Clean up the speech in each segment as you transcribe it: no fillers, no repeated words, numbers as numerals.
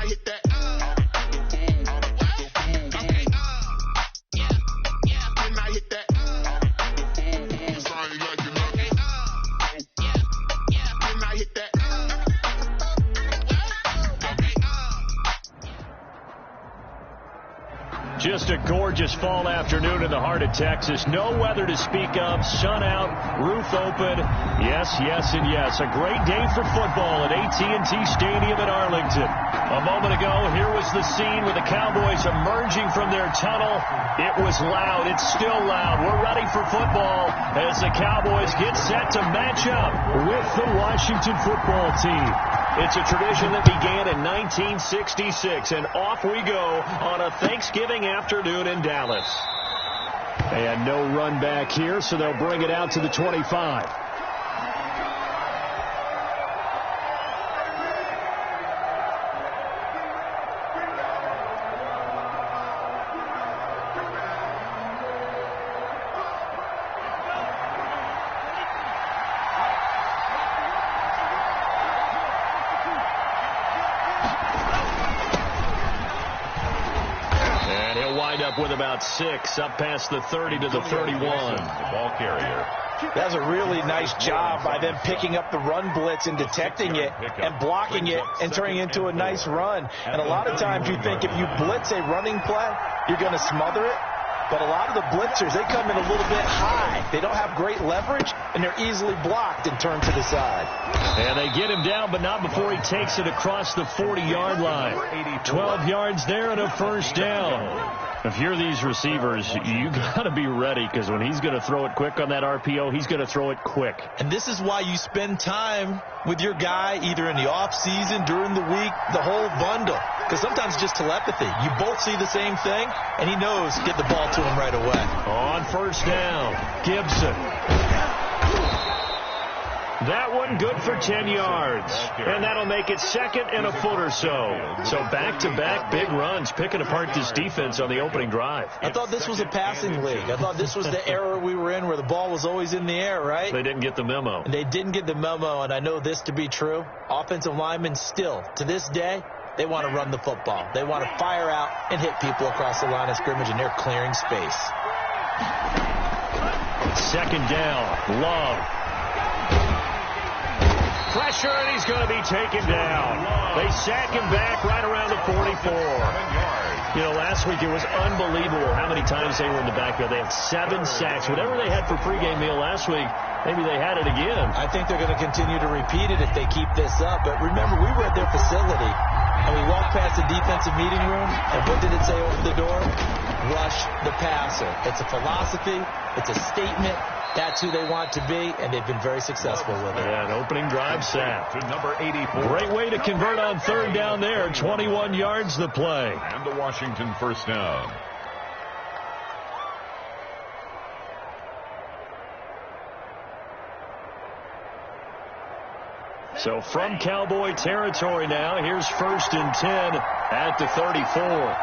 I hit that? Can I hit that? Can I hit that? Just a gorgeous fall afternoon in the heart of Texas. No weather to speak of. Sun out, roof open. Yes, yes, and yes. A great day for football at AT&T Stadium in Arlington. A moment ago, here was the scene with the Cowboys emerging from their tunnel. It was loud. It's still loud. We're ready for football as the Cowboys get set to match up with the Washington football team. It's a tradition that began in 1966, and off we go on a Thanksgiving afternoon in Dallas. And no run back here, so they'll bring it out to the 25. With about 6 up past the 30 to the 31. The ball carrier. That's a really nice job by them picking up the run blitz and detecting it and blocking it and turning it into a nice run. And a lot of times you think if you blitz a running play, you're going to smother it. But a lot of the blitzers, they come in a little bit high. They don't have great leverage, and they're easily blocked and turned to the side. And they get him down, but not before he takes it across the 40-yard line. 12 yards there and a first down. If you're these receivers, you got to be ready, because when he's going to throw it quick on that RPO, he's going to throw it quick. And this is why you spend time with your guy either in the offseason, during the week, the whole bundle. Because sometimes it's just telepathy. You both see the same thing, and he knows get the ball to him right away. On first down, Gibson. That one good for 10 yards. And that'll make it second and a foot or so. So back-to-back big runs, picking apart this defense on the opening drive. I thought this was a passing league. I thought this was the era we were in where the ball was always in the air, right? They didn't get the memo. And they didn't get the memo, and I know this to be true. Offensive linemen still, to this day, they want to run the football. They want to fire out and hit people across the line of scrimmage, and they're clearing space. Second down, Love. Pressure, and he's going to be taken down. They sack him back right around the 44. You know, last week it was unbelievable how many times they were in the backfield. They had 7 sacks. Whatever they had for pregame meal last week, maybe they had it again. I think they're going to continue to repeat it if they keep this up. But remember, we were at their facility, and we walked past the defensive meeting room, and what did it say over the door? Rush the passer. It's a philosophy. It's a statement. That's who they want to be, and they've been very successful with it. Yeah, an opening drive sack. To number 84. Great way to convert on third down there. 21 yards the play. And the Washington first down. So from Cowboy territory now, here's 1st and 10 at the 34.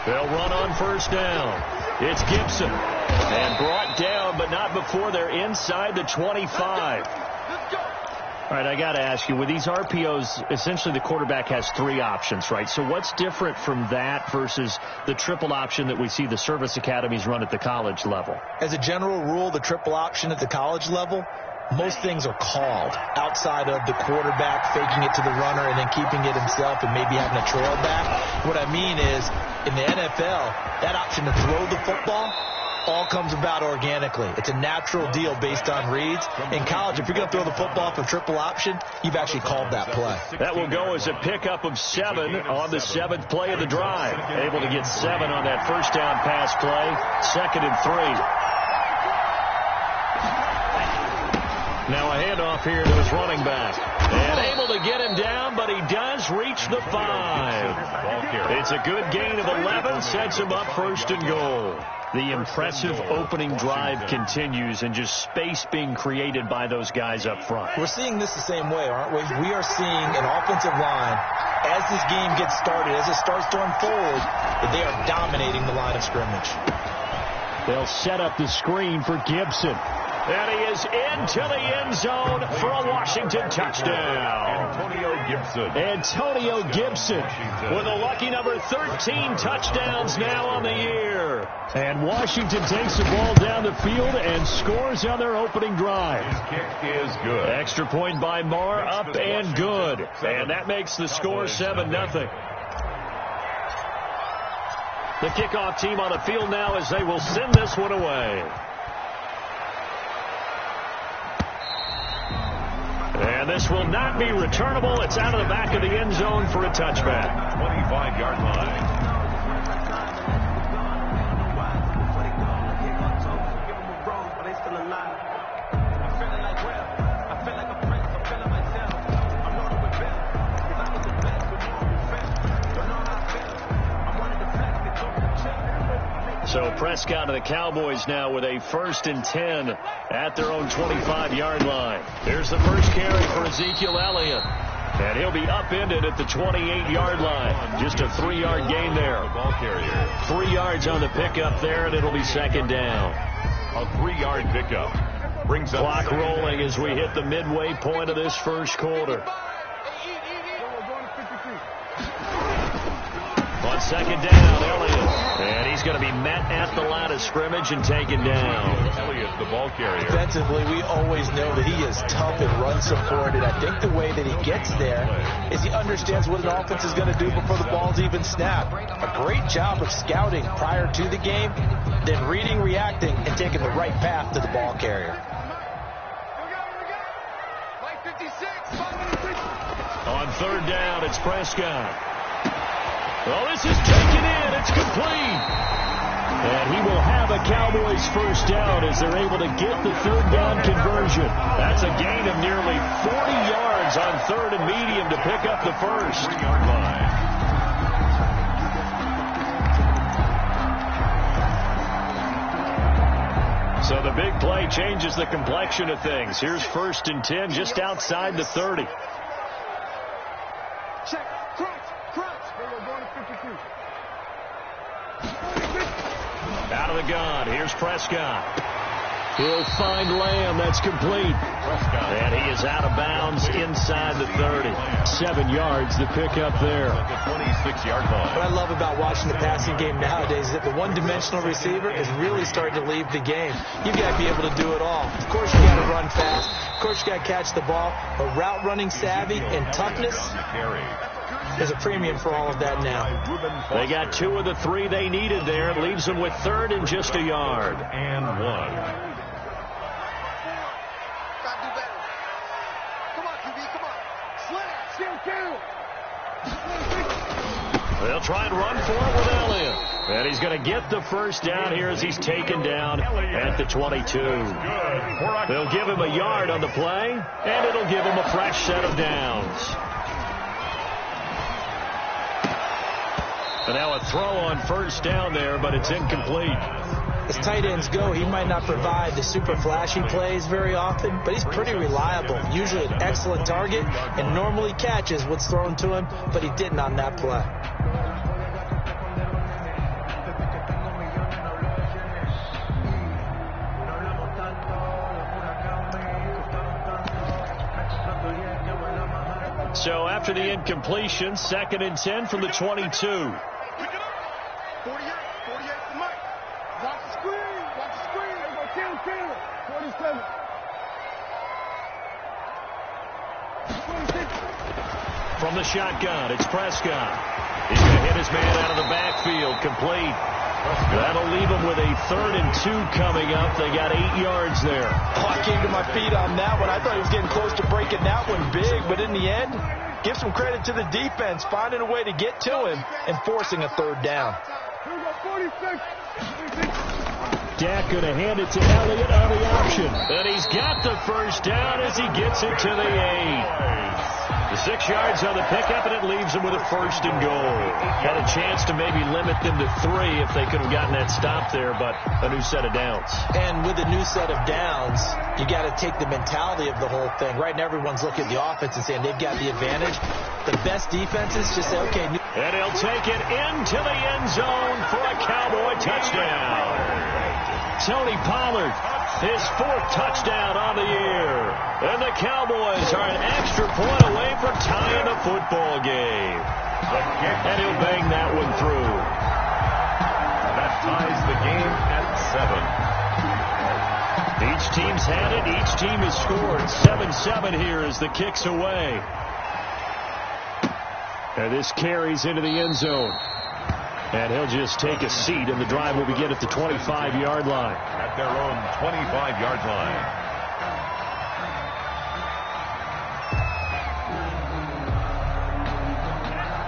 They'll run on first down. It's Gibson. And brought down, but not before they're inside the 25. All right, I got to ask you, with these RPOs, essentially the quarterback has 3 options, right? So what's different from that versus the triple option that we see the service academies run at the college level? As a general rule, the triple option at the college level, most things are called outside of the quarterback faking it to the runner and then keeping it himself and maybe having a trail back. What I mean is, in the NFL, that option to throw the football all comes about organically. It's a natural deal based on reads. In college, if you're going to throw the football for triple option, you've actually called that play. That will go as a pickup of 7 on the 7th play of the drive. Able to get 7 on that first down pass play. 2nd and 3. Now a handoff here to his running back. And able to get him down, but he does reach the 5. It's a good gain of 11, sets him up 1st and goal. The impressive opening drive continues, and just space being created by those guys up front. We're seeing this the same way, aren't we? We are seeing an offensive line, as this game gets started, as it starts to unfold, that they are dominating the line of scrimmage. They'll set up the screen for Gibson. And he is into the end zone for a Washington touchdown. Antonio Gibson with a lucky number 13 touchdowns now on the year. And Washington takes the ball down the field and scores on their opening drive. His kick is good. Extra point by Marr, up and good. And that makes the score 7-0. The kickoff team on the field now as they will send this one away. And this will not be returnable. It's out of the back of the end zone for a touchback. 25-yard line. So Prescott and the Cowboys now with a 1st and 10 at their own 25-yard line. Here's the first carry for Ezekiel Elliott. And he'll be upended at the 28-yard line. Just a 3-yard gain there. Ball carrier. 3 yards on the pickup there, and it'll be 2nd down. A 3-yard pickup. Brings up clock rolling as we hit the midway point of this first quarter. On 2nd down, Elliott. And he's going to be met at the line of scrimmage and taken down. Elliott, the ball carrier. Defensively, we always know that he is tough and run supported. I think the way that he gets there is he understands what an offense is going to do before the ball's even snapped. A great job of scouting prior to the game, then reading, reacting, and taking the right path to the ball carrier. On 3rd down, it's Prescott. Well, this is taken in. It's complete. And he will have a Cowboys 1st down as they're able to get the 3rd down conversion. That's a gain of nearly 40 yards on 3rd and medium to pick up the 1st. 3-yard line. So the big play changes the complexion of things. Here's 1st and 10 just outside the 30. Check. Crunch. We're going to 52. Out of the gun. Here's Prescott. He'll find Lamb. That's complete. Prescott. And he is out of bounds inside the 30. 7 yards to pick up there. At the 26-yard line. What I love about watching the passing game nowadays is that the one-dimensional receiver is really starting to leave the game. You've got to be able to do it all. Of course, you got to run fast. Of course, you got to catch the ball. But route running savvy and toughness is a premium for all of that now. They got 2 of the 3 they needed there. It leaves them with 3rd and just a yard. And 1. They'll try and run for it with Elliott. And he's going to get the 1st down here as he's taken down at the 22. They'll give him a yard on the play, and it'll give him a fresh set of downs. And now a throw on 1st down there, but it's incomplete. As tight ends go, he might not provide the super flashy plays very often, but he's pretty reliable. Usually an excellent target, and normally catches what's thrown to him, but he didn't on that play. So after the incompletion, 2nd and 10 from the 22. 48 for Mike. Watch the screen. They go 10. 47. 26. From the shotgun, it's Prescott. He's going to hit his man out of the backfield, complete. That'll leave him with a 3rd and 2 coming up. They got 8 yards there. Oh, I came to my feet on that one. I thought he was getting close to breaking that one big, but in the end, give some credit to the defense, finding a way to get to him and forcing a 3rd down. Here we go, 46. Dak going to hand it to Elliott on the option. And he's got the 1st down as he gets it to the 8. The 6 yards on the pickup, and it leaves them with a 1st and goal. Had a chance to maybe limit them to 3 if they could have gotten that stop there, but a new set of downs. And with a new set of downs, you got to take the mentality of the whole thing. Right now, everyone's looking at the offense and saying they've got the advantage. The best defenses just say, okay. And he'll take it into the end zone for a Cowboy touchdown. Tony Pollard, his 4th touchdown on the year. And the Cowboys are an extra point away from tying the football game. And he'll bang that one through. That ties the game at 7. Each team's had it. Each team has scored. 7-7 here as the kick's away. And this carries into the end zone. And he'll just take a seat, and the drive will begin at the 25-yard line. At their own 25-yard line.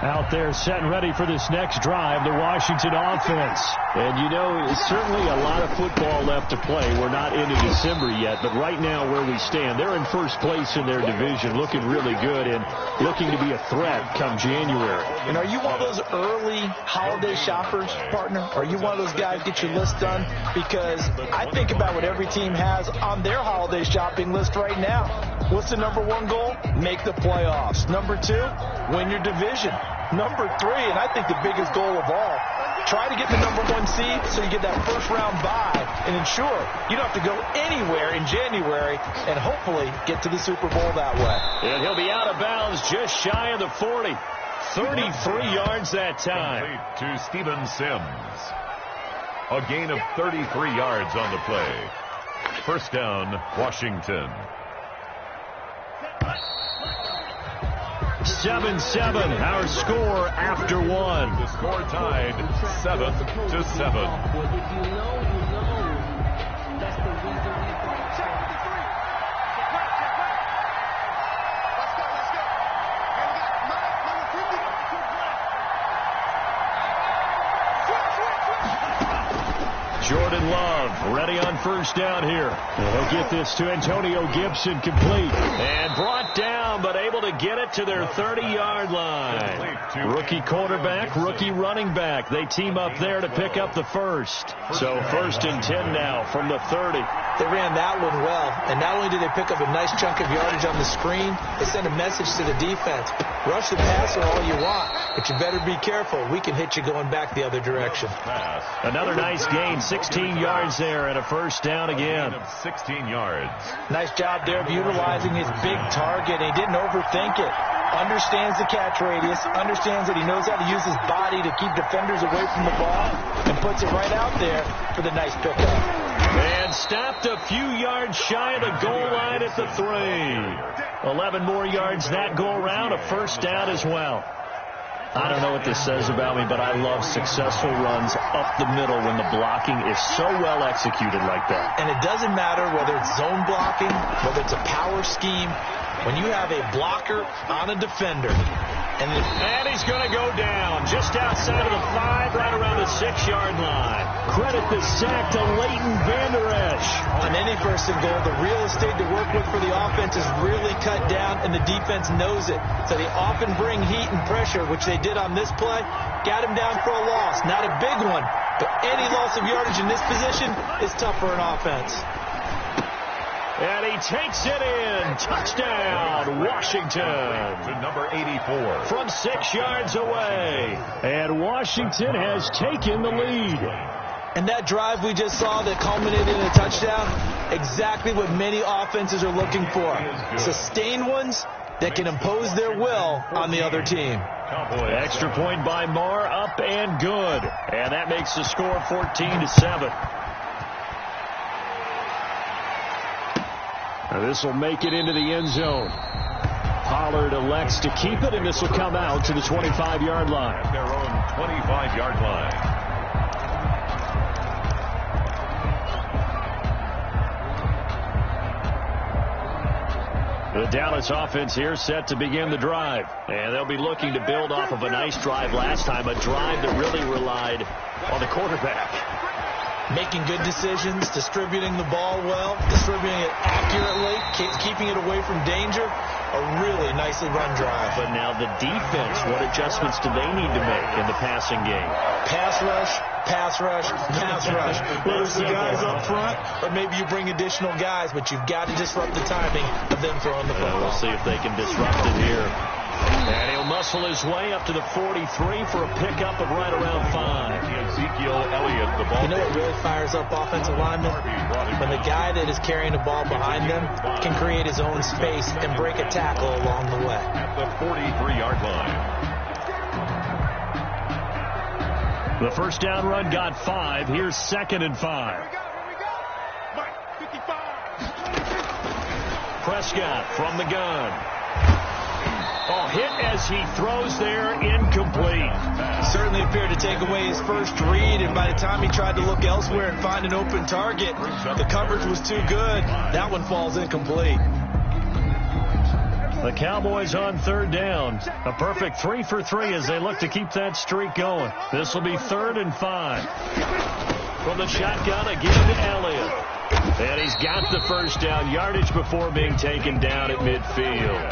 Out there set and ready for this next drive, the Washington offense. And, you know, it's certainly a lot of football left to play. We're not into December yet, but right now where we stand, they're in first place in their division, looking really good and looking to be a threat come January. And are you one of those early holiday shoppers, partner? Are you one of those guys get your list done? Because I think about what every team has on their holiday shopping list right now. What's the number 1 goal? Make the playoffs. Number 2, win your division. Number 3, and I think the biggest goal of all, try to get the number 1 seed so you get that first-round bye and ensure you don't have to go anywhere in January and hopefully get to the Super Bowl that way. And he'll be out of bounds just shy of the 40. 33 yards that time. To Steven Sims. A gain of 33 yards on the play. First down, Washington. 7-7, our score after 1. The score tied 7-7. That's the reason. Jordan Love ready on first down here. And he'll get this to Antonio Gibson complete. And brought down, but able to get it to their 30-yard line. Rookie quarterback, rookie running back. They team up there to pick up the first. So 1st and 10 now from the 30. They ran that one well, and not only did they pick up a nice chunk of yardage on the screen, they sent a message to the defense. Rush the passer all you want, but you better be careful. We can hit you going back the other direction. Another nice gain, 16 yards there, and a first down again. 16 yards. Nice job there of utilizing his big target. He didn't overthink it. Understands the catch radius, understands that he knows how to use his body to keep defenders away from the ball, and puts it right out there for the nice pickup. And stopped a few yards shy of the goal line at the 3. 11 more yards that go around, a first down as well. I don't know what this says about me, but I love successful runs up the middle when the blocking is so well executed like that. And it doesn't matter whether it's zone blocking, whether it's a power scheme. When you have a blocker on a defender, and he's going to go down just outside of the 5, right around the 6-yard line. Credit the sack to Leighton Vander Esch. On any first and goal, the real estate to work with for the offense is really cut down, and the defense knows it. So they often bring heat and pressure, which they did on this play. Got him down for a loss. Not a big one, but any loss of yardage in this position is tough for an offense. And he takes it in. Touchdown, Washington. To number 84. From 6 yards away. And Washington has taken the lead. And that drive we just saw that culminated in a touchdown, exactly what many offenses are looking for. Sustained ones that can impose their will on the other team. Extra point by Marr, up and good. And that makes the score 14-7. This will make it into the end zone. Pollard elects to keep it, and this will come out to the 25-yard line. At their own 25-yard line. The Dallas offense here set to begin the drive. And they'll be looking to build off of a nice drive last time, a drive that really relied on the quarterback. Making good decisions, distributing the ball well, distributing it accurately, keeping it away from danger. A really nicely run drive. But now the defense, what adjustments do they need to make in the passing game? Pass rush, pass rush, pass rush. Whether it's the guys up front or maybe you bring additional guys, but you've got to disrupt the timing of them throwing the football. We'll see if they can disrupt it here. And he'll muscle his way up to the 43 for a pickup of right around 5. Ezekiel Elliott, the ball. You know what really fires up offensive linemen? When the guy that is carrying the ball behind them can create his own space and break a tackle along the way. At the 43-yard line. The first down run got 5. Here's 2nd and 5. Mike, 55. Prescott from the gun. Oh, hit as he throws there, incomplete. Certainly appeared to take away his first read, and by the time he tried to look elsewhere and find an open target, the coverage was too good. That one falls incomplete. The Cowboys on 3rd down. A perfect 3 for 3 as they look to keep that streak going. This will be 3rd and 5. From the shotgun again to Elliott. And he's got the first down, yardage before being taken down at midfield.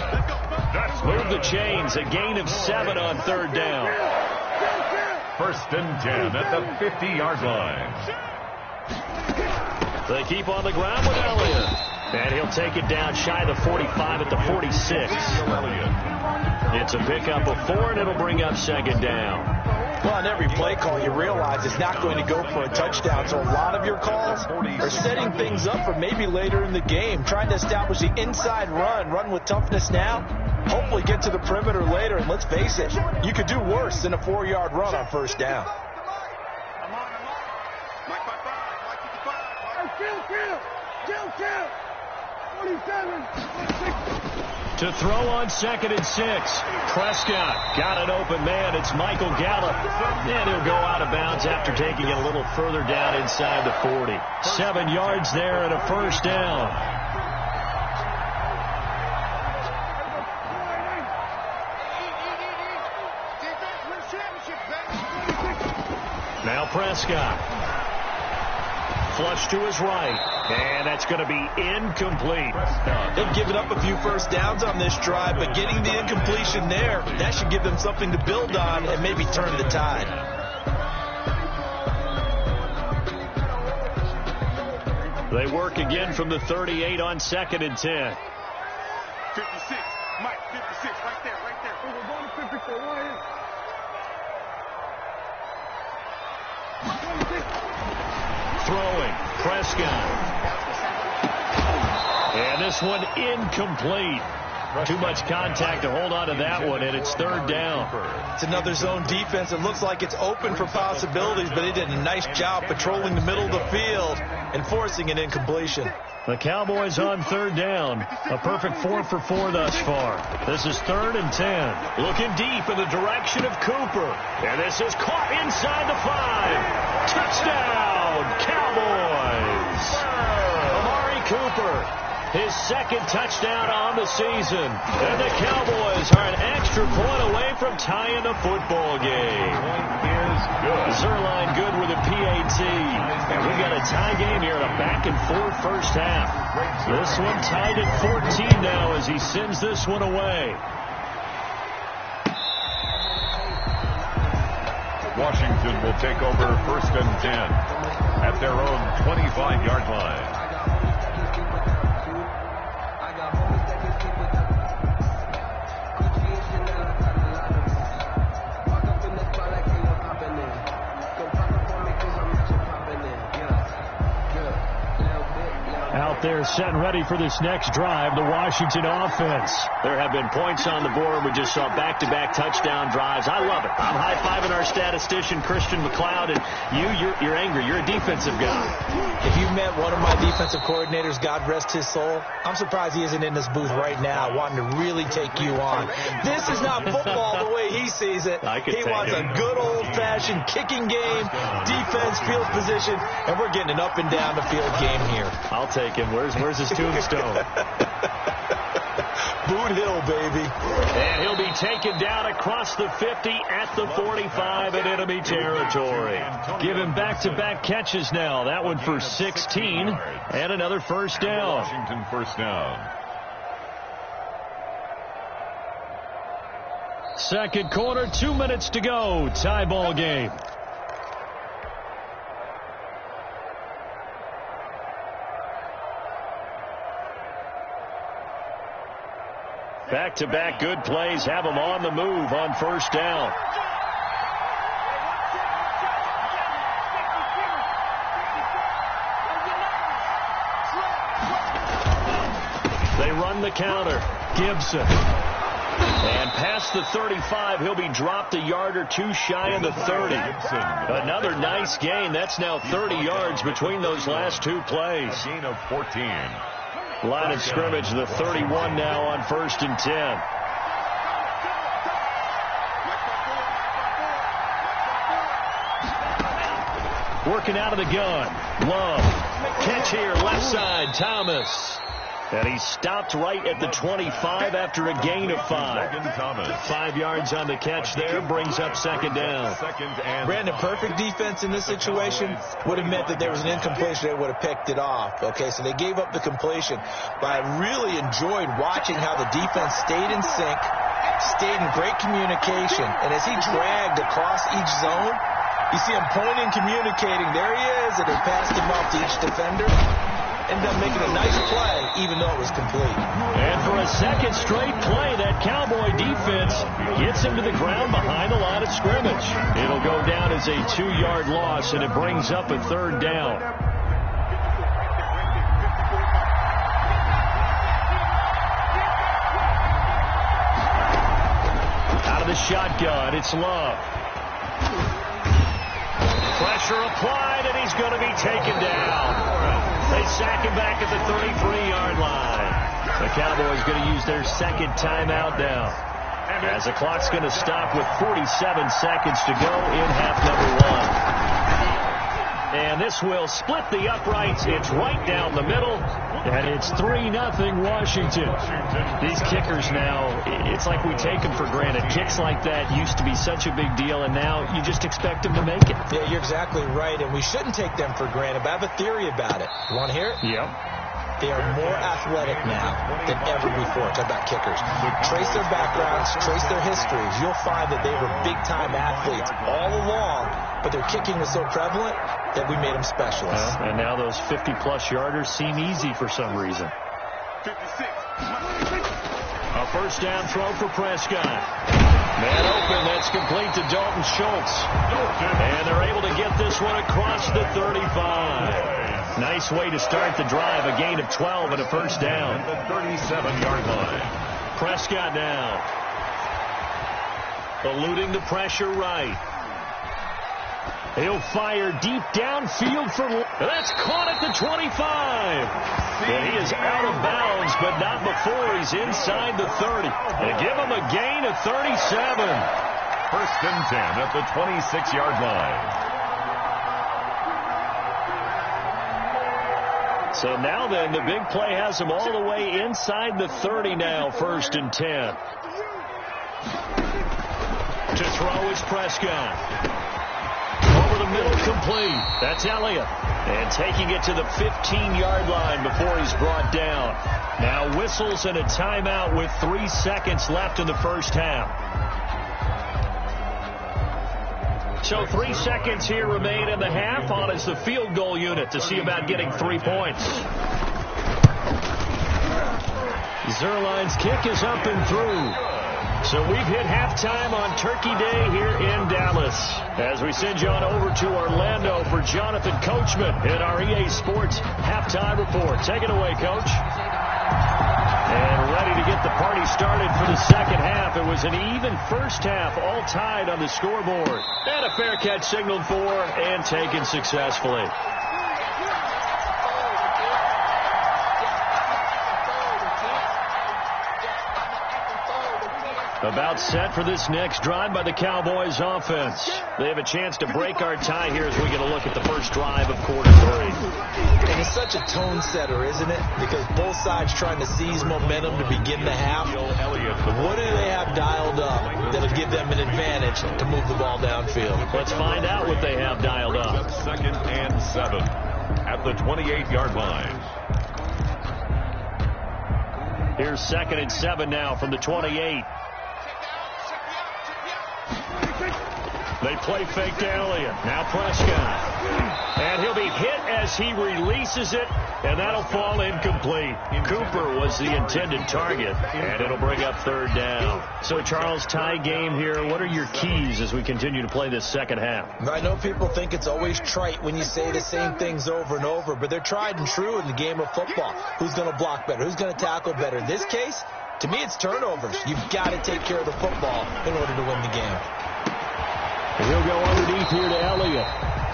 Move the chains, a gain of 7 on 3rd down. 1st and 10 at the 50-yard line. They keep on the ground with Elliott. And he'll take it down shy of the 45 at the 46. It's a pickup of 4, and it'll bring up 2nd down. Well, on every play call, you realize it's not going to go for a touchdown. So a lot of your calls are setting things up for maybe later in the game, trying to establish the inside run with toughness now, hopefully get to the perimeter later. And let's face it, you could do worse than a 4-yard run on 1st down. Mike 55. Mike 55. Kill. 47. To throw on 2nd and 6. Prescott got an open man. It's Michael Gallup. And he'll go out of bounds after taking it a little further down inside the 40. 7 yards there and a first down. Now Prescott. Flush to his right. And that's going to be incomplete. They've given up a few first downs on this drive, but getting the incompletion there, that should give them something to build on and maybe turn the tide. They work again from the 38 on 2nd and 10. 56. Mike, 56. Right there. We're going to 54. Right here. 26. Throwing. Prescott. And this one incomplete. Too much contact to hold on to that one, and it's 3rd down. It's another zone defense. It looks like it's open for possibilities, but they did a nice job patrolling the middle of the field and forcing an incompletion. The Cowboys on 3rd down. A perfect 4 for 4 thus far. This is 3rd and 10. Looking deep in the direction of Cooper. And this is caught inside the 5. Touchdown, Cowboys. Amari Cooper, his 2nd touchdown on the season. And the Cowboys are an extra point away from tying the football game. Zerline good with a PAT. And we got a tie game here in a back-and-forth first half. This one tied at 14 now as he sends this one away. Washington will take over 1st and 10 at their own 25-yard line. Out there set and ready for this next drive, the Washington offense. There have been points on the board. We just saw back-to-back touchdown drives. I love it. I'm high-fiving our statistician, Christian McLeod, and you're angry. You're a defensive guy. If you met one of my defensive coordinators, God rest his soul, I'm surprised he isn't in this booth right now wanting to really take you on. This is not football the way he sees it. He wants a good old-fashioned kicking game, defense, field position, and we're getting an up-and-down-the-field game here. I'll take him. Where's his tombstone? Boot Hill, baby. And he'll be taken down across the 50 at the 45 in enemy territory. Give him back-to-back catches now. That one for 16 and another first down. Washington first down. Second quarter, 2 minutes to go. Tie ball game. Back-to-back good plays have them on the move on first down. They run the counter. Gibson. And past the 35, he'll be dropped a yard or two shy of the 30. Another nice gain. That's now 30 yards between those last two plays. A gain of 14. Line of scrimmage, the 31 now on 1st and 10. Working out of the gun. Love. Catch here, left side, Thomas. And he stopped right at the 25 after a gain of 5. 5 yards on the catch there, brings up second down. Brandon, perfect defense in this situation would have meant that there was an incompletion. They would have picked it off. Okay, so they gave up the completion. But I really enjoyed watching how the defense stayed in sync, stayed in great communication. And as he dragged across each zone, you see him pointing, communicating. There he is, and they passed him off to each defender. Ended up making a nice play, even though it was complete. And for a second straight play, that Cowboy defense gets him to the ground behind the line of scrimmage. It'll go down as a 2-yard loss, and it brings up a third down. Out of the shotgun, it's Love. Pressure applied, and he's going to be taken down. They sack him back at the 33-yard line. The Cowboys going to use their second timeout now, as the clock's going to stop with 47 seconds to go in half number 1. And this will split the uprights. It's right down the middle, and it's 3-0 Washington. These kickers now, it's like we take them for granted. Kicks like that used to be such a big deal, and now you just expect them to make it. Yeah, you're exactly right, and we shouldn't take them for granted, but I have a theory about it. You want to hear it? Yep. They are more athletic now than ever before. Talk about kickers. Trace their backgrounds, trace their histories. You'll find that they were big-time athletes all along, but their kicking was so prevalent that we made them specialists. And now those 50-plus yarders seem easy for some reason. 56. A first down throw for Prescott. Man open, that's complete to Dalton Schultz. And they're able to get this one across the 35. Nice way to start the drive, a gain of 12 and a first down. The 37-yard line. Prescott now. Eluding the pressure right. He'll fire deep downfield for... That's caught at the 25. And he is out of bounds, but not before he's inside the 30. They give him a gain of 37. First and 10 at the 26-yard line. So now then, the big play has him all the way inside the 30 now, 1st and 10. To throw is Prescott. Over the middle, complete. That's Elliott. And taking it to the 15-yard line before he's brought down. Now whistles and a timeout with 3 seconds left in the first half. So 3 seconds here remain in the half on as the field goal unit to see about getting 3 points. Zerline's kick is up and through. So we've hit halftime on Turkey Day here in Dallas. As we send you on over to Orlando for Jonathan Coachman in our EA Sports halftime report. Take it away, Coach. And ready to get the party started for the second half. It was an even first half, all tied on the scoreboard. And a fair catch signaled for and taken successfully. About set for this next drive by the Cowboys offense. They have a chance to break our tie here as we get a look at the first drive of quarter 3. And it's such a tone setter, isn't it? Because both sides trying to seize momentum to begin the half. What do they have dialed up that'll give them an advantage to move the ball downfield? Let's find out what they have dialed up. 2nd and 7 at the 28-yard line. Here's 2nd and 7 now from the 28. They play fake to Elliott. Now Prescott. And he'll be hit as he releases it, and that'll fall incomplete. Cooper was the intended target, and it'll bring up third down. So, Charles, tie game here. What are your keys as we continue to play this second half? I know people think it's always trite when you say the same things over and over, but they're tried and true in the game of football. Who's going to block better? Who's going to tackle better? In this case, to me, it's turnovers. You've got to take care of the football in order to win the game. And he'll go underneath here to Elliott.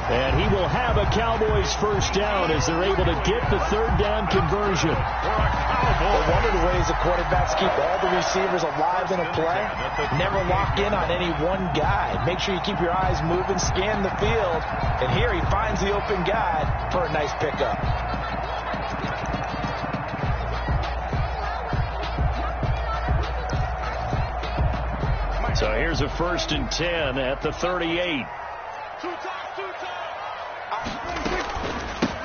And he will have a Cowboys first down as they're able to get the third down conversion. Well, one of the ways the quarterbacks keep all the receivers alive in a play, never lock in on any one guy. Make sure you keep your eyes moving, scan the field. And here he finds the open guy for a nice pickup. So here's a 1st and 10 at the 38.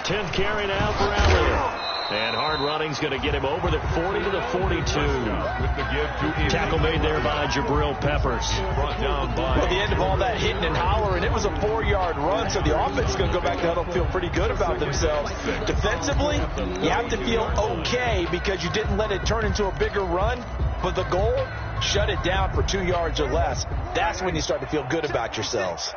10th carry now for Elliott. And hard running's going to get him over the 40 to the 42. Tackle made there by Jabril Peppers. Well, the end of all that hitting and hollering, it was a 4-yard run, so the offense is going to go back to huddle, feel pretty good about themselves. Defensively, you have to feel okay because you didn't let it turn into a bigger run, but the goal, shut it down for 2 yards or less. That's when you start to feel good about yourselves.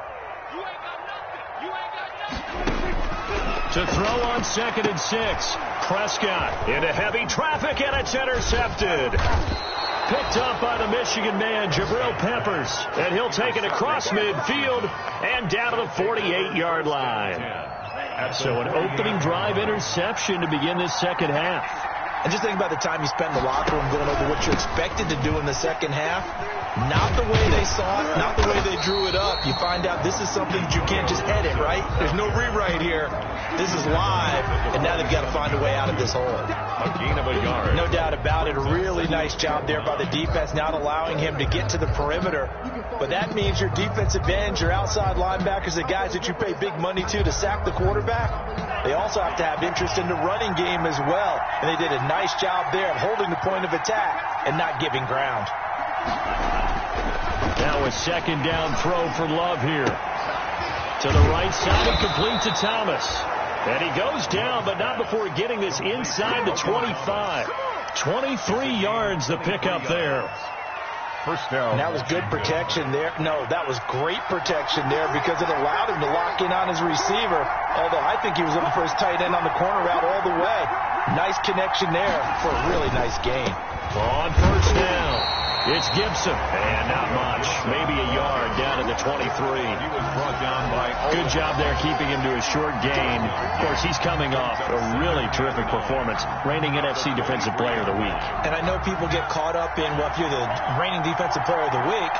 To throw on 2nd and 6. Prescott into heavy traffic, and it's intercepted. Picked up by the Michigan man, Jabril Peppers. And he'll take it across midfield and down to the 48-yard line. So an opening drive interception to begin this second half. And just think about the time you spent in the locker room going over what you're expected to do in the second half. Not the way they saw it, not the way they drew it up. You find out this is something that you can't just edit, right? There's no rewrite here. This is live, and now they've got to find a way out of this hole. A gain of a yard. No doubt about it. A really nice job there by the defense, not allowing him to get to the perimeter. But that means your defensive ends, your outside linebackers, the guys that you pay big money to sack the quarterback, they also have to have interest in the running game as well. And they did a nice job there of holding the point of attack and not giving ground. Now a 2nd down throw for Love here. To the right side and complete to Thomas. And he goes down, but not before getting this inside the 25. 23 yards the pickup there. First down. And that was good protection there. No, that was great protection there because it allowed him to lock in on his receiver. Although I think he was looking for his tight end on the corner route all the way. Nice connection there for a really nice gain. On first down. It's Gibson, and not much. Maybe a yard down to the 23. He was brought down by... Good job there keeping him to a short gain. Of course, he's coming off a really terrific performance, reigning NFC Defensive Player of the Week. And I know people get caught up in, well, if you're the reigning Defensive Player of the Week,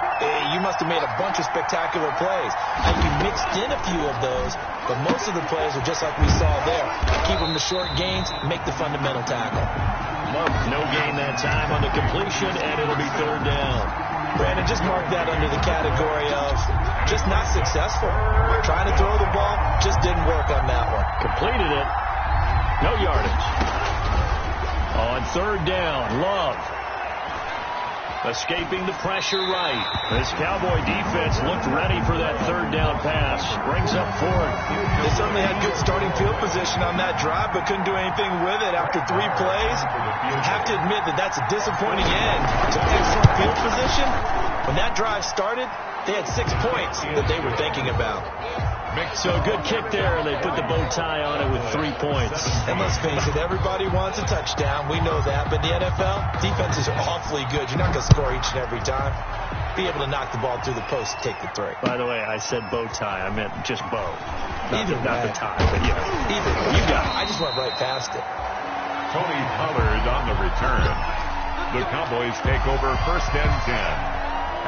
you must have made a bunch of spectacular plays. I think you mixed in a few of those, but most of the plays are just like we saw there. Keep them to short gains, make the fundamental tackle. No gain that time on the completion, and it'll be third down. Brandon, just mark that under the category of just not successful. Trying to throw the ball, just didn't work on that one. Completed it. No yardage. On third down, Love. Escaping the pressure right. This Cowboy defense looked ready for that third down pass. Brings up 4th. They certainly had good starting field position on that drive, but couldn't do anything with it after 3 plays. You have to admit that that's a disappointing end to excellent field position. When that drive started, they had 6 points that they were thinking about. So a good kick there, and they put the bow tie on it with 3 points. And let's face it, everybody wants a touchdown. We know that. But in the NFL, defenses are awfully good. You're not going to score each and every time. Be able to knock the ball through the post and take the 3. By the way, I said bow tie. I meant just bow. Not the tie, but yeah. Either way. You got it. I just went right past it. Tony Pollard on the return. The Cowboys take over 1st and 10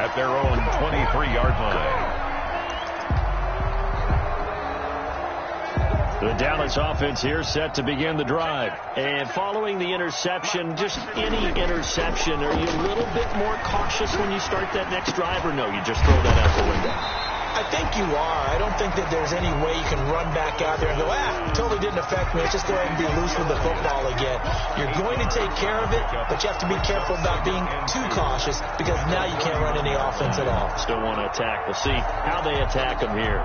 at their own 23-yard line. The Dallas offense here set to begin the drive. And following the interception, just any interception, are you a little bit more cautious when you start that next drive, or no, you just throw that out the window? I think you are. I don't think that there's any way you can run back out there and go, totally didn't affect me. Let's just go ahead and be loose with the football again. You're going to take care of it, but you have to be careful about being too cautious because now you can't run any offense at all. Still want to attack. We'll see how they attack them here.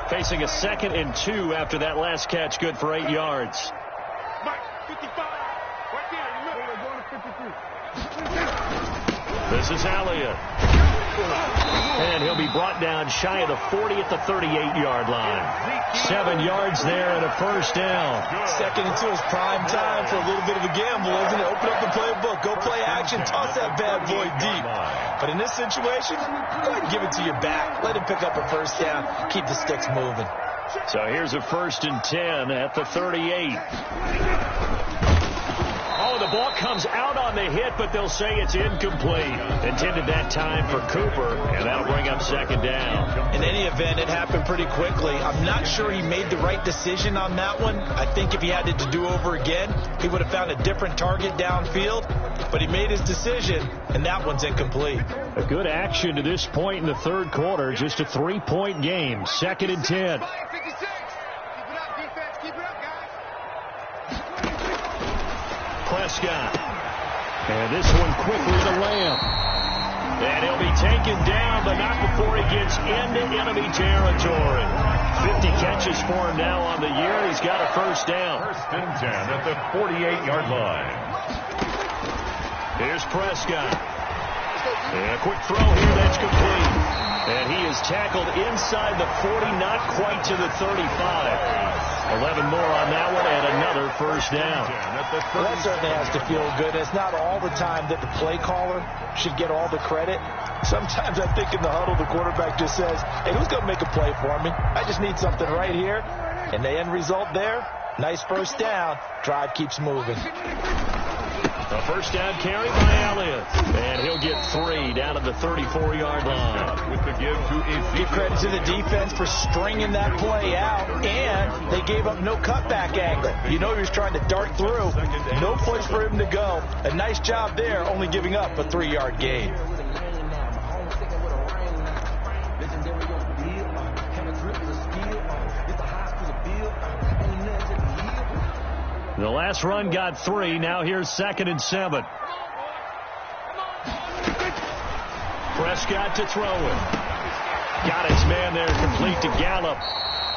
Facing a 2nd and 2 after that last catch, good for 8 yards. Mike, 55. Right there. This is Elliott. And he'll be brought down shy of the 40 at the 38-yard line. 7 yards there and a first down. 2nd and 2 is prime time for a little bit of a gamble, isn't it? Open up the playbook. Go play action. Toss that bad boy deep. But in this situation, go ahead and give it to your back. Let him pick up a first down. Keep the sticks moving. So here's a 1st and 10 at the 38. Oh, the ball comes out on the hit, but they'll say it's incomplete. Intended that time for Cooper, and that'll bring up 2nd down. In any event, it happened pretty quickly. I'm not sure he made the right decision on that one. I think if he had it to do over again, he would have found a different target downfield. But he made his decision, and that one's incomplete. A good action to this point in the 3rd quarter. Just a 3-point game. 2nd and 10. Prescott. And this one quickly to Lamb. And he'll be taken down, but not before he gets into enemy territory. 50 catches for him now on the year. He's got a first down. 1st and 10 at the 48-yard line. Here's Prescott. And a quick throw here that's complete. And he is tackled inside the 40, not quite to the 35. 11 more on that one, and another first down. Well, that certainly has to feel good. It's not all the time that the play caller should get all the credit. Sometimes I think in the huddle, the quarterback just says, hey, who's going to make a play for me? I just need something right here. And the end result there, nice first down. Drive keeps moving. A first down carry by Elliott. And he'll get 3 down at the 34-yard line. With the give to Ezekiel. Give credit to the defense for stringing that play out, and they gave up no cutback angle. You know he was trying to dart through. No place for him to go. A nice job there, only giving up a 3-yard gain. The last run got 3. Now here's 2nd and 7. Prescott to throw it. Got his man there, complete to Gallup.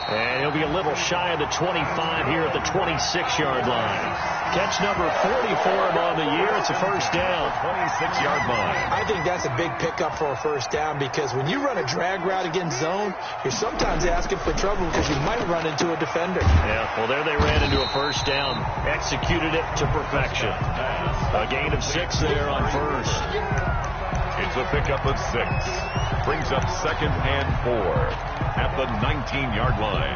And he'll be a little shy of the 25 here at the 26-yard line. Catch number 40 for him on the year. It's a first down. 26-yard line. I think that's a big pickup for a first down because when you run a drag route against zone, you're sometimes asking for trouble because you might run into a defender. Yeah, well, there they ran into a first down. Executed it to perfection. A gain of 6 there on first. It's a pickup of 6. Brings up 2nd and 4 at the 19-yard line.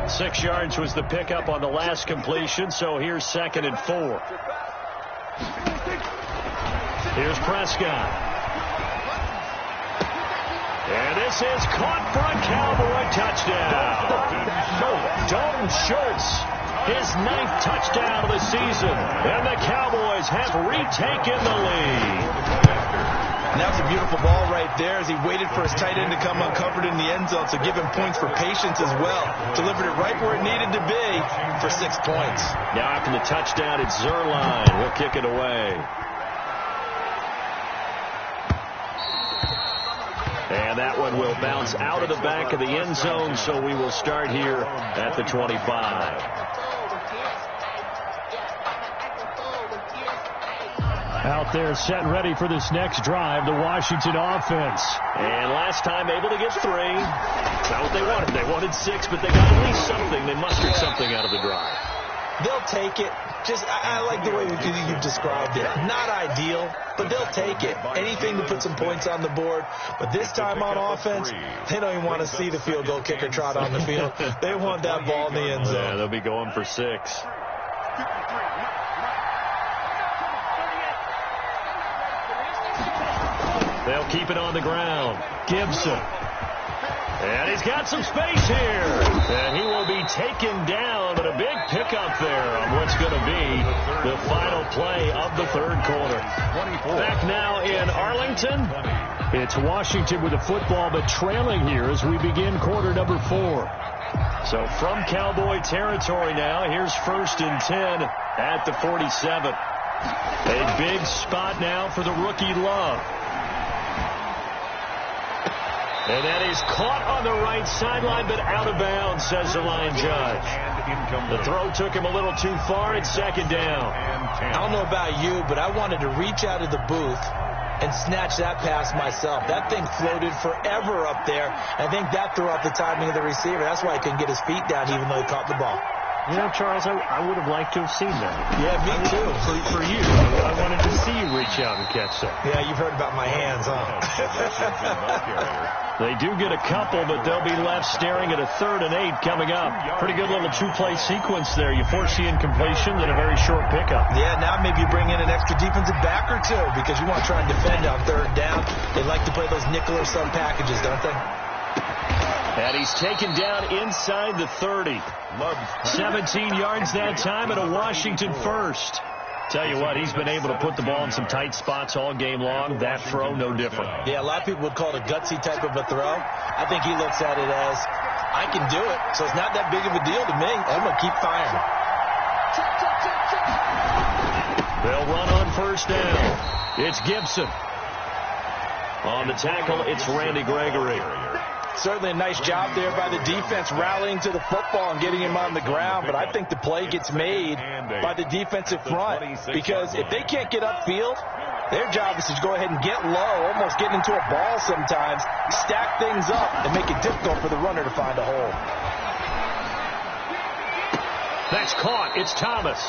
6 yards was the pickup on the last completion, so here's 2nd and 4. Here's Prescott. And this is caught for a Cowboy touchdown. Dalton Schultz, his 9th touchdown of the season. And the Cowboys have retaken the lead. And that was a beautiful ball right there as he waited for his tight end to come uncovered in the end zone, so give him points for patience as well. Delivered it right where it needed to be for 6 points. Now after the touchdown, it's Zerline. He'll kick it away. And that one will bounce out of the back of the end zone, so we will start here at the 25. Out there set and ready for this next drive, the Washington offense. And last time able to get 3. It's not what they wanted. They wanted 6, but they got at least something. They mustered something out of the drive. They'll take it. I like the way you described it. Not ideal, but they'll take it. Anything to put some points on the board. But this time on offense, they don't even want to see the field goal kicker trot on the field. They want that ball in the end zone. Yeah, they'll be going for 6. They'll keep it on the ground. Gibson. And he's got some space here. And he will be taken down, but a big pickup there on what's going to be the final play of the 3rd quarter. Back now in Arlington. It's Washington with the football, but trailing here as we begin quarter number 4. So from Cowboy territory now, here's 1st and 10 at the 47. A big spot now for the rookie Love. And that is caught on the right sideline, but out of bounds, says the line judge. The throw took him a little too far. It's 2nd down. I don't know about you, but I wanted to reach out of the booth and snatch that pass myself. That thing floated forever up there. I think that threw off the timing of the receiver. That's why he couldn't get his feet down even though he caught the ball. You know, Charles, I would have liked to have seen that. Yeah, me too. For you. I wanted to see you reach out and catch that. Yeah, you've heard about my hands, huh? They do get a couple, but they'll be left staring at a 3rd and 8 coming up. Pretty good little 2-play sequence there. You force the incompletion, then a very short pickup. Yeah, now maybe you bring in an extra defensive back or two because you want to try and defend on 3rd down. They like to play those nickel or sub packages, don't they? And he's taken down inside the 30. 17 yards that time and a Washington first. Tell you what, he's been able to put the ball in some tight spots all game long. That throw, no different. Yeah, a lot of people would call it a gutsy type of a throw. I think he looks at it as, I can do it, so it's not that big of a deal to me. I'm going to keep firing. They'll run on 1st down. It's Gibson. On the tackle, it's Randy Gregory. Certainly a nice job there by the defense rallying to the football and getting him on the ground, but I think the play gets made by the defensive front because if they can't get upfield, their job is to go ahead and get low, almost get into a ball sometimes, stack things up, and make it difficult for the runner to find a hole. That's caught. It's Thomas.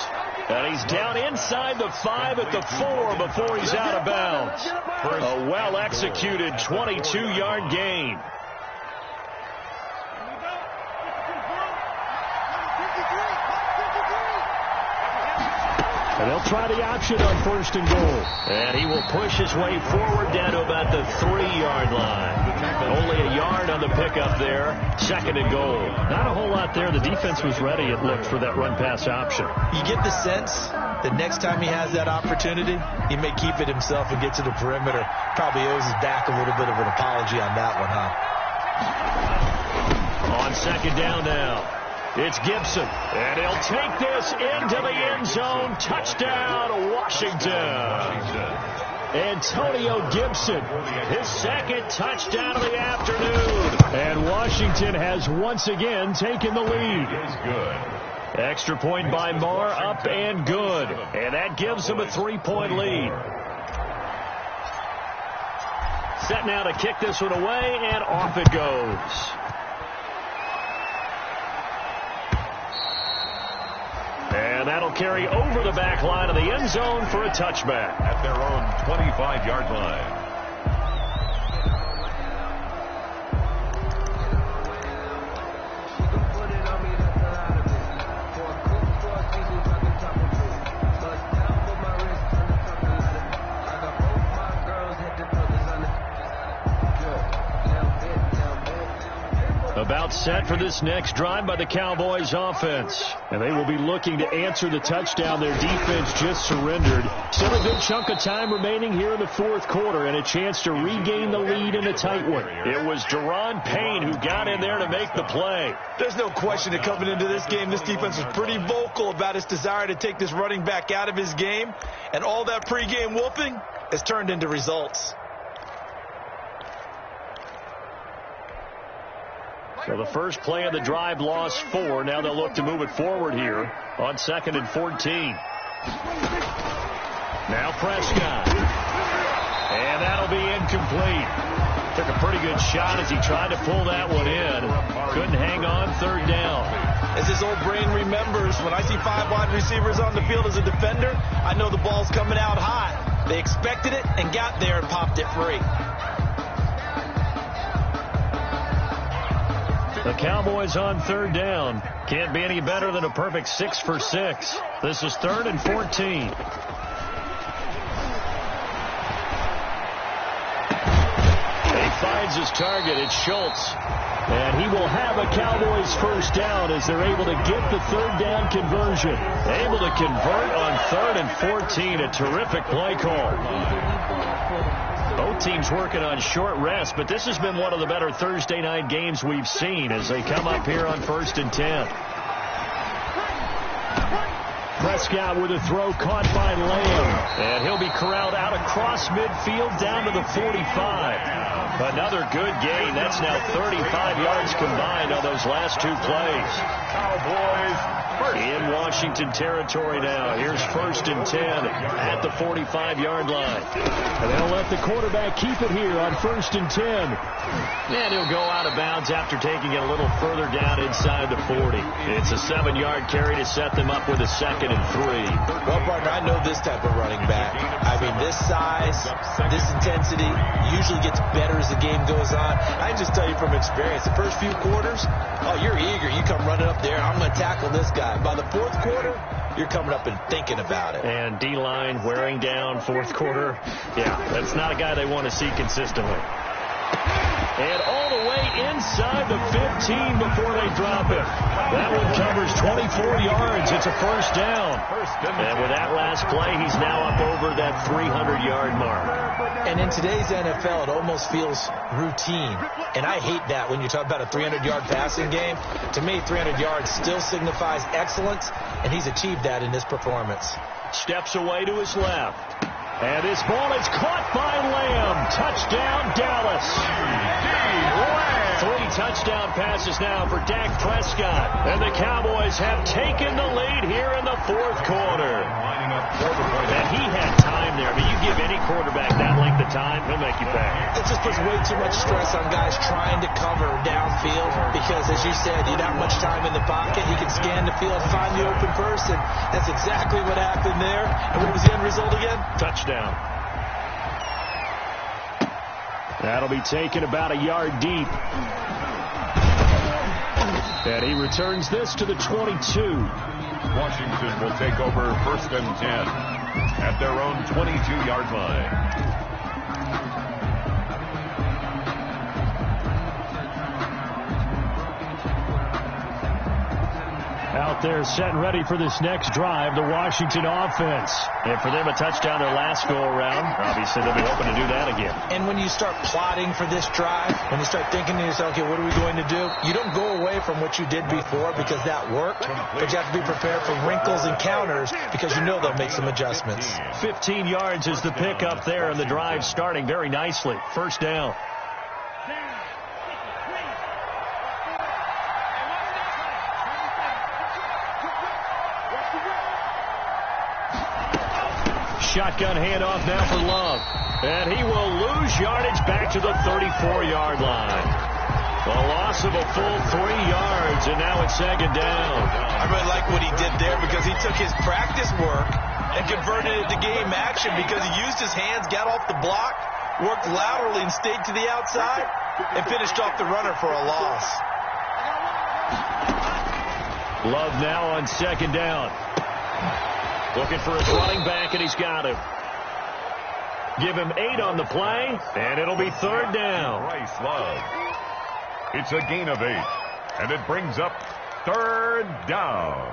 And he's down inside the 5 at the 4 before he's out of bounds. A well-executed 22-yard gain. And they'll try the option on 1st and goal. And he will push his way forward down to about the 3-yard line. Only a yard on the pickup there. 2nd and goal. Not a whole lot there. The defense was ready, it looked, for that run-pass option. You get the sense that next time he has that opportunity, he may keep it himself and get to the perimeter. Probably owes his back a little bit of an apology on that one, huh? On 2nd down now. It's Gibson, and he'll take this into the end zone. Touchdown, Washington. Antonio Gibson, his 2nd touchdown of the afternoon. And Washington has once again taken the lead. Extra point by Marr, up and good. And that gives them a 3-point lead. Set now to kick this one away, and off it goes. And that'll carry over the back line of the end zone for a touchback. At their own 25-yard line. About set for this next drive by the Cowboys offense. And they will be looking to answer the touchdown their defense just surrendered. Still a good chunk of time remaining here in the 4th quarter and a chance to regain the lead in a tight one. It was Deron Payne who got in there to make the play. There's no question that coming into this game, this defense was pretty vocal about its desire to take this running back out of his game. And all that pregame whooping has turned into results. So the first play of the drive lost 4. Now they'll look to move it forward here on 2nd and 14. Now Prescott. And that'll be incomplete. Took a pretty good shot as he tried to pull that one in. Couldn't hang on 3rd down. As his old brain remembers, when I see 5 wide receivers on the field as a defender, I know the ball's coming out high. They expected it and got there and popped it free. The Cowboys on 3rd down. Can't be any better than a perfect 6 for 6. This is 3rd and 14. He finds his target. It's Schultz. And he will have a Cowboys first down as they're able to get the third down conversion. Able to convert on 3rd and 14. A terrific play call. Both teams working on short rest, but this has been one of the better Thursday night games we've seen as they come up here on 1st and 10. Prescott with a throw caught by Lamb. And he'll be corralled out across midfield down to the 45. Another good gain. That's now 35 yards combined on those last 2 plays. Cowboys in Washington territory now. Here's 1st and 10 at the 45-yard line. And they'll let the quarterback keep it here on 1st and 10. And he'll go out of bounds after taking it a little further down inside the 40. It's a 7-yard carry to set them up with a 2nd and 3. Well, partner, I know this type of running back. I mean, this size, this intensity usually gets better as the game goes on. I can just tell you from experience, the first few quarters, oh, you're eager. You come running up there, I'm going to tackle this guy. By the 4th quarter, you're coming up and thinking about it. And D-line wearing down 4th quarter. Yeah, that's not a guy they want to see consistently. And all the way inside the 15 before they drop it. That one covers 24 yards. It's a first down. And with that last play, he's now up over that 300-yard mark. And in today's NFL, it almost feels routine. And I hate that when you talk about a 300-yard passing game. To me, 300 yards still signifies excellence, and he's achieved that in this performance. Steps away to his left. And this ball is caught by Lamb. Touchdown, Dallas. 3 touchdown passes now for Dak Prescott. And the Cowboys have taken the lead here in the 4th quarter. And he had time there. But you give any quarterback that length of time, he'll make you pay. It just puts way too much stress on guys trying to cover downfield because, as you said, you don't have much time in the pocket. He can scan the field, find the open person. That's exactly what happened there. And what was the end result again? Touchdown. That'll be taken about a yard deep. And he returns this to the 22. Washington will take over 1st and 10 at their own 22-yard line. Out there set and ready for this next drive, the Washington offense. And for them, a touchdown their last go-around. Obviously, they'll be hoping to do that again. And when you start plotting for this drive, when you start thinking to yourself, okay, what are we going to do? You don't go away from what you did before because that worked, but you have to be prepared for wrinkles and counters because you know they'll make some adjustments. 15 yards is the pickup there, and the drive starting very nicely. First down. Shotgun handoff now for Love. And he will lose yardage back to the 34-yard line. A loss of a full 3 yards, and now it's 2nd down. I really like what he did there because he took his practice work and converted it to game action because he used his hands, got off the block, worked laterally and stayed to the outside, and finished off the runner for a loss. Love now on 2nd down. Looking for his running back, and he's got him. Give him 8 on the play, and it'll be 3rd down. Bryce Love. It's a gain of 8, and it brings up 3rd down.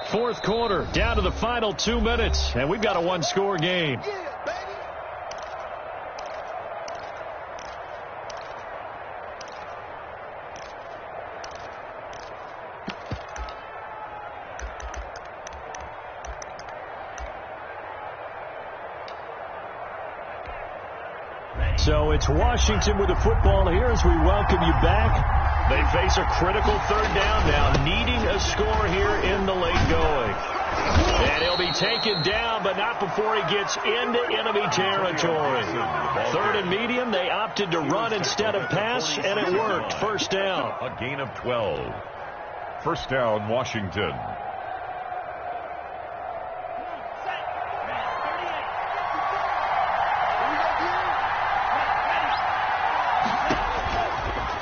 Fourth quarter, down to the final 2 minutes, and we've got a 1-score game. So it's Washington with the football here as we welcome you back. They face a critical 3rd down now, needing a score here in the late going. And he'll be taken down, but not before he gets into enemy territory. 3rd and medium, they opted to run instead of pass, and it worked. First down. A gain of 12. First down, Washington.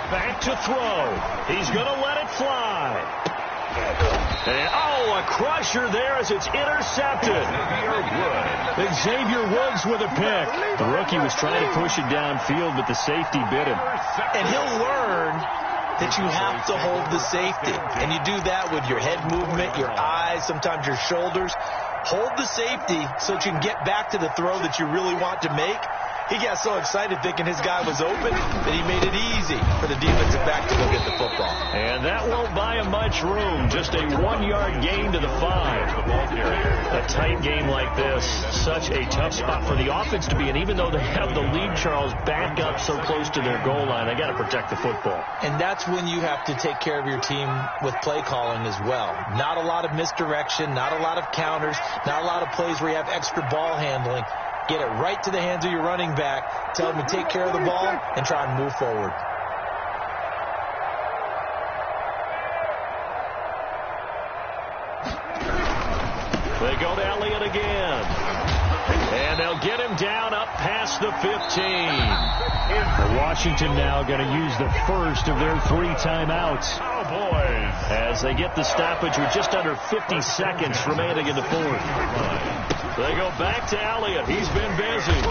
Back to throw. He's going to let it fly. And, a crusher there as it's intercepted. Xavier Woods with a pick. The rookie was trying to push it downfield, but the safety bit him. And he'll learn that you have to hold the safety. And you do that with your head movement, your eyes, sometimes your shoulders. Hold the safety so that you can get back to the throw that you really want to make. He got so excited thinking his guy was open that he made it easy for the defensive back to go get the football. And that won't buy him much room. Just a 1-yard gain to the 5. A tight game like this, such a tough spot for the offense to be in. Even though they have the lead, Charles, back up so close to their goal line, they got to protect the football. And that's when you have to take care of your team with play calling as well. Not a lot of misdirection, not a lot of counters, not a lot of plays where you have extra ball handling. Get it right to the hands of your running back. Tell him to take care of the ball and try and move forward. They go to Elliott again. And they'll get him down up past the 15. Washington now going to use the first of their 3 timeouts. Cowboys. As they get the stoppage with just under 50 seconds remaining in the 4th. They go back to Elliott. He's been busy.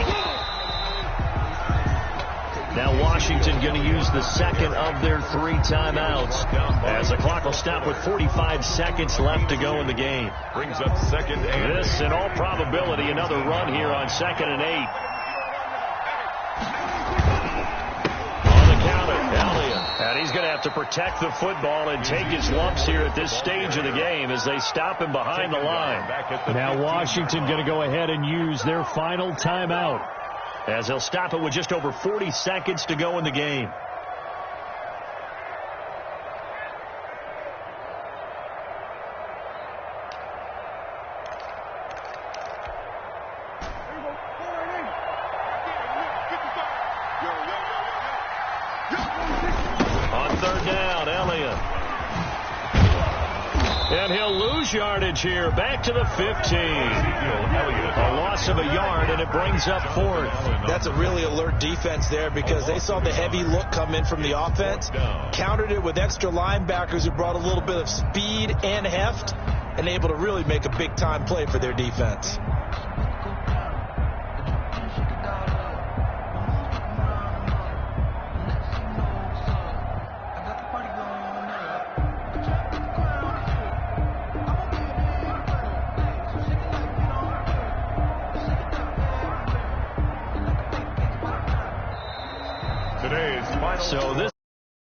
Now Washington going to use the second of their 3 timeouts as the clock will stop with 45 seconds left to go in the game. Brings up 2nd and This, in all probability, another run here on 2nd and 8. On the counter, Elliott. And he's going to have to protect the football and take his lumps here at this stage of the game as they stop him behind the line. Now Washington going to go ahead and use their final timeout as they'll stop it with just over 40 seconds to go in the game. On 3rd down, Elliott. And he'll lose yardage here. Back to the 15. A loss of a yard, and it brings up 4th. That's a really alert defense there because they saw the heavy look come in from the offense, countered it with extra linebackers who brought a little bit of speed and heft, and able to really make a big-time play for their defense. today's final. So this